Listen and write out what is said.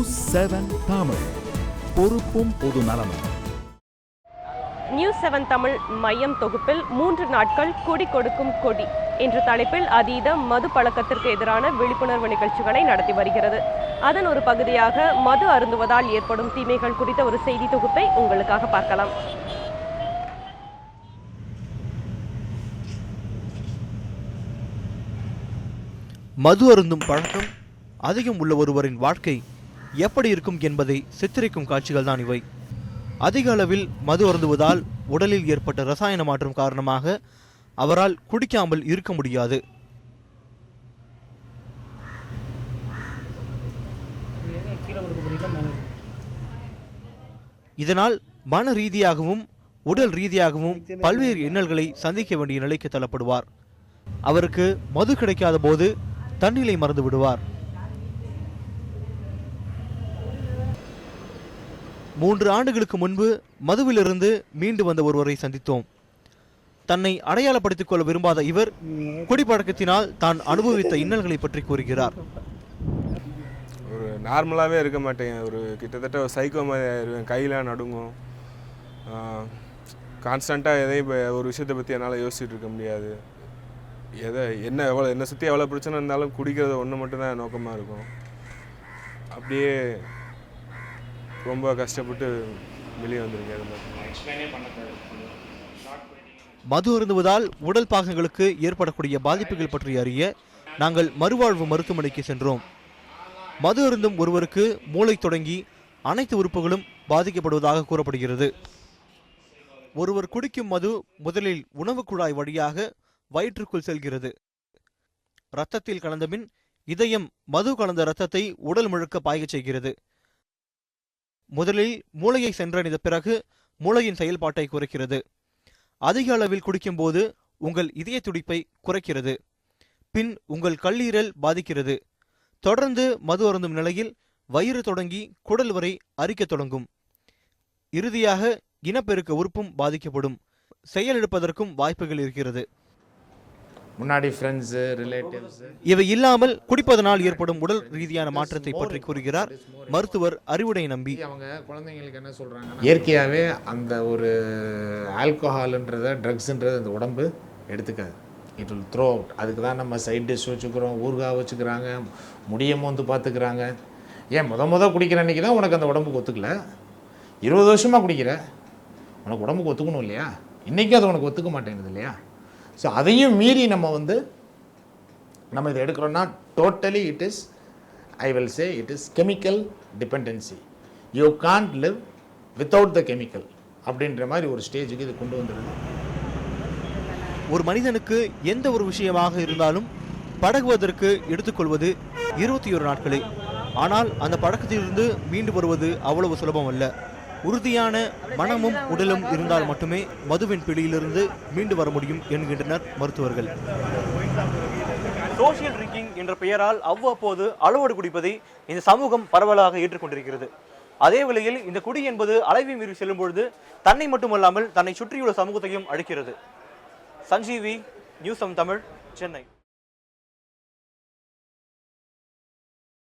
News 7 Tamil, பொறுப்பும் பொது நலமும். நியூஸ் 7 தமிழ் மையம் தொகுப்பில் 3 நாட்கள் கொடி கொடுக்கும் கொடி என்ற தலைப்பில் அதீத மது பழக்கத்திற்கு எதிரான விழிப்புணர்வு நிகழ்ச்சிகளை நடத்தி வருகிறது. அதன் ஒரு பகுதியாக மது அருந்துவதால் ஏற்படும் தீமைகள் குறித்த ஒரு செய்தி தொகுப்பை உங்களுக்காக பார்க்கலாம். மது அருந்தும் பழக்கம் அதிகம் உள்ள ஒருவரின் வாழ்க்கை எப்படி இருக்கும் என்பதை சித்தரிக்கும் காட்சிகள் தான் இவை. அதிக அளவில் மது அருந்துவதால் உடலில் ஏற்பட்ட ரசாயன மாற்றம் காரணமாக அவரால் குடிக்காமல் இருக்க முடியாது. இதனால் மன ரீதியாகவும் உடல் ரீதியாகவும் பல்வேறு இன்னல்களை சந்திக்க வேண்டிய நிலைக்கு தள்ளப்படுவார். அவருக்கு மது கிடைக்காத போது தன்னிலை மறந்து விடுவார். 3 ஆண்டுகளுக்கு முன்பு மதுவிலிருந்து மீண்டு வந்த ஒருவரை சந்தித்தோம். தன்னை அடையாளப்படுத்திக் கொள்ள விரும்பாத இவர் குடிப்பழக்கத்தினால் தான் அனுபவித்த இன்னல்களை பற்றி கூறுகிறார். ஒரு நார்மலாகவே இருக்க மாட்டேன், ஒரு கிட்டத்தட்ட ஒரு சைக்கோ மாதிரி ஆயிடுவேன். கையெல்லாம் நடுங்கும். கான்ஸ்டண்ட்டாக எதையும் ஒரு விஷயத்தை பற்றி என்னால் யோசிச்சுட்டு இருக்க முடியாது. என்னை சுற்றி எவ்வளோ பிரச்சனை இருந்தாலும் குடிக்கிறது ஒன்று மட்டும்தான் நோக்கமாக இருக்கும். அப்படியே ரொம்ப கஷ்டப்பட்டு வெளியே வந்திருக்கேன். மது அருந்துவதால் உடல் பாகங்களுக்கு ஏற்படக்கூடிய பாதிப்புகள் பற்றி அறிய நாங்கள் மறுவாழ்வு மருத்துவமனைக்கு சென்றோம். மது அருந்தும் ஒருவருக்கு மூளை தொடங்கி அனைத்து உறுப்புகளும் பாதிக்கப்படுவதாக கூறப்படுகிறது. ஒருவர் குடிக்கும் மது முதலில் உணவு குழாய் வழியாக வயிற்றுக்குள் செல்கிறது. இரத்தத்தில் கலந்தபின் இதயம் மது கலந்த இரத்தத்தை உடல் முழுக்க பாயச் செய்கிறது. முதலில் மூளையை சென்றடைந்த பிறகு மூளையின் செயல்பாட்டை குறைக்கிறது. அதிக அளவில் குடிக்கும் போது உங்கள் இதய துடிப்பை குறைக்கிறது. பின் உங்கள் கல்லீரல் பாதிக்கிறது. தொடர்ந்து மது அருந்தும் நிலையில் வயிறு தொடங்கி குடல் வரை அரிக்கத் தொடங்கும். இறுதியாக இனப்பெருக்க உறுப்பும் பாதிக்கப்படும். செயலிழப்பதற்கும் வாய்ப்புகள் இருக்கிறது. முன்னாடி ஃப்ரெண்ட்ஸ், ரிலேட்டிவ்ஸ் இவை இல்லாமல் குடிப்பதனால் ஏற்படும் உடல் ரீதியான மாற்றத்தை பற்றி கூறுகிறார் மருத்துவர் அறிவுடை நம்பி. அவங்க குழந்தைங்களுக்கு என்ன சொல்றாங்க, இயற்கையாகவே அந்த ஒரு ஆல்கஹால்ன்றத ட்ரக்ஸ்ன்றது அந்த உடம்பு எடுத்துக்காது. It will throw out. அதுக்கு தான் நம்ம சைட் டிஷ் வச்சுக்கிறோம், ஊறுகாய் வச்சுக்கிறாங்க, முடியமும் வந்து பார்த்துக்கிறாங்க. ஏன் முத குடிக்கிற அன்றைக்கி தான் உனக்கு அந்த உடம்புக்கு ஒத்துக்கல. 20 வருஷமாக குடிக்கிற உனக்கு உடம்புக்கு ஒத்துக்கணும் இல்லையா? இன்றைக்கும் அது உனக்கு ஒத்துக்க மாட்டேங்குது இல்லையா? ஸோ அதையும் மீறி நம்ம இதை எடுக்கிறோன்னா totally I will say it is chemical dependency. You can't live without the chemical அப்படின்ற மாதிரி ஒரு ஸ்டேஜுக்கு இது கொண்டு வந்துடுது. ஒரு மனிதனுக்கு எந்த ஒரு விஷயமாக இருந்தாலும் பழகுவதற்கு எடுத்துக்கொள்வது 21 நாட்களே. ஆனால் அந்த பழக்கத்திலிருந்து மீண்டு வருவது அவ்வளவு சுலபம் அல்ல. உறுதியான மனமும் உடலும் இருந்தால் மட்டுமே மதுவின் பிடியிலிருந்து மீண்டு வர முடியும் என்கின்றனர் மருத்துவர்கள். சோசியல் ட்ரிங்கிங் என்ற பெயரால் அவ்வப்போது அளவோடு குடிப்பதை இந்த சமூகம் பரவலாக ஏற்றுக்கொண்டிருக்கிறது. அதே வேளையில் இந்த குடி என்பது அளவை மீறி செல்லும் பொழுது தன்னை மட்டுமல்லாமல் தன்னை சுற்றியுள்ள சமூகத்தையும் அழிக்கிறது. சஞ்சீவி, நியூஸ் 7 தமிழ், சென்னை.